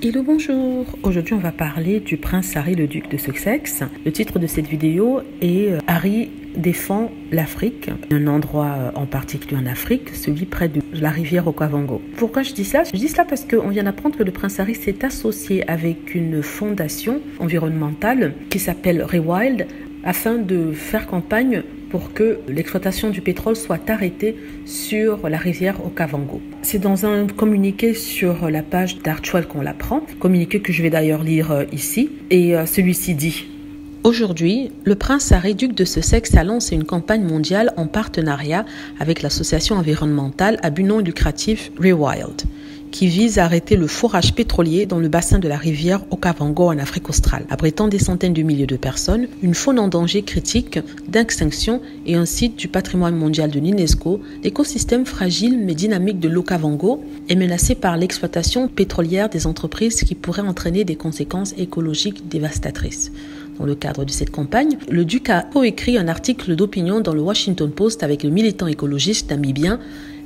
Hello, bonjour. Aujourd'hui, on va parler du prince Harry, le duc de Sussex. Le titre de cette vidéo est Harry défend l'Afrique, un endroit en particulier en Afrique, celui près de la rivière Okavango. Pourquoi je dis ça? Je dis cela parce qu'on vient d'apprendre que le prince Harry s'est associé avec une fondation environnementale qui s'appelle Rewild afin de faire campagne pour que l'exploitation du pétrole soit arrêtée sur la rivière Okavango. C'est dans un communiqué sur la page d'Archwell qu'on l'apprend, communiqué que je vais d'ailleurs lire ici, et celui-ci dit: Aujourd'hui, le prince Harry, duc de Sussex, a lancé une campagne mondiale en partenariat avec l'association environnementale à but non lucratif Rewild, qui vise à arrêter le forage pétrolier dans le bassin de la rivière Okavango en Afrique australe, abritant des centaines de milliers de personnes, une faune en danger critique d'extinction et un site du patrimoine mondial de l'UNESCO. L'écosystème fragile mais dynamique de l'Okavango est menacé par l'exploitation pétrolière des entreprises qui pourrait entraîner des conséquences écologiques dévastatrices. Dans le cadre de cette campagne, le duc a coécrit un article d'opinion dans le Washington Post avec le militant écologiste namibien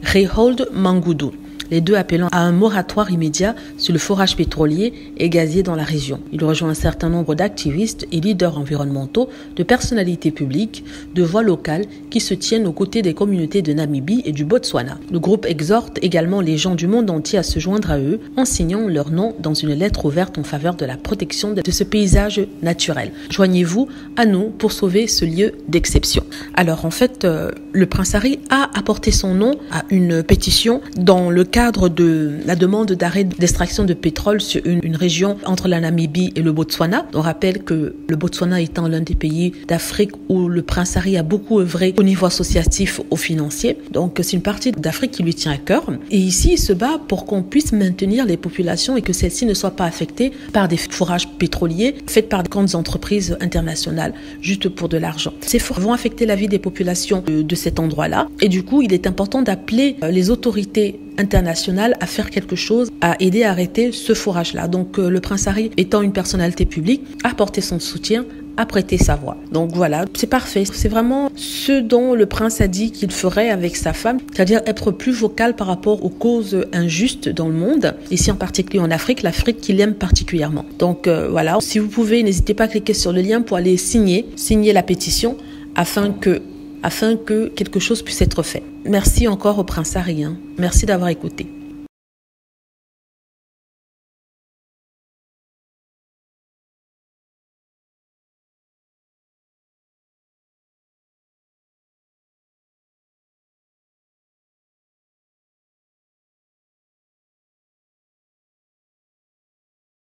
Reinhold Manguddu, les deux appelant à un moratoire immédiat sur le forage pétrolier et gazier dans la région. Il rejoint un certain nombre d'activistes et leaders environnementaux, de personnalités publiques, de voix locales qui se tiennent aux côtés des communautés de Namibie et du Botswana. Le groupe exhorte également les gens du monde entier à se joindre à eux en signant leur nom dans une lettre ouverte en faveur de la protection de ce paysage naturel. Joignez-vous à nous pour sauver ce lieu d'exception. Alors en fait, le prince Harry a apporté son nom à une pétition dans le cadre de la demande d'arrêt d'extraction de pétrole sur une région entre la Namibie et le Botswana. On rappelle que le Botswana étant l'un des pays d'Afrique où le prince Harry a beaucoup œuvré au niveau associatif, au financier. Donc c'est une partie d'Afrique qui lui tient à cœur. Et ici, il se bat pour qu'on puisse maintenir les populations et que celles-ci ne soient pas affectées par des forages pétroliers faits par de grandes entreprises internationales, juste pour de l'argent. Ces forages vont affecter la vie des populations de cet endroit-là. Et du coup, il est important d'appeler les autorités internationale à faire quelque chose, à aider à arrêter ce forage-là. Donc le prince Harry, étant une personnalité publique, a apporté son soutien, a prêté sa voix. Donc voilà, c'est parfait. C'est vraiment ce dont le prince a dit qu'il ferait avec sa femme, c'est-à-dire être plus vocal par rapport aux causes injustes dans le monde, ici en particulier en Afrique, l'Afrique qu'il aime particulièrement. Donc voilà, si vous pouvez, n'hésitez pas à cliquer sur le lien pour aller signer la pétition afin que quelque chose puisse être fait. Merci encore au prince Harry. Merci d'avoir écouté.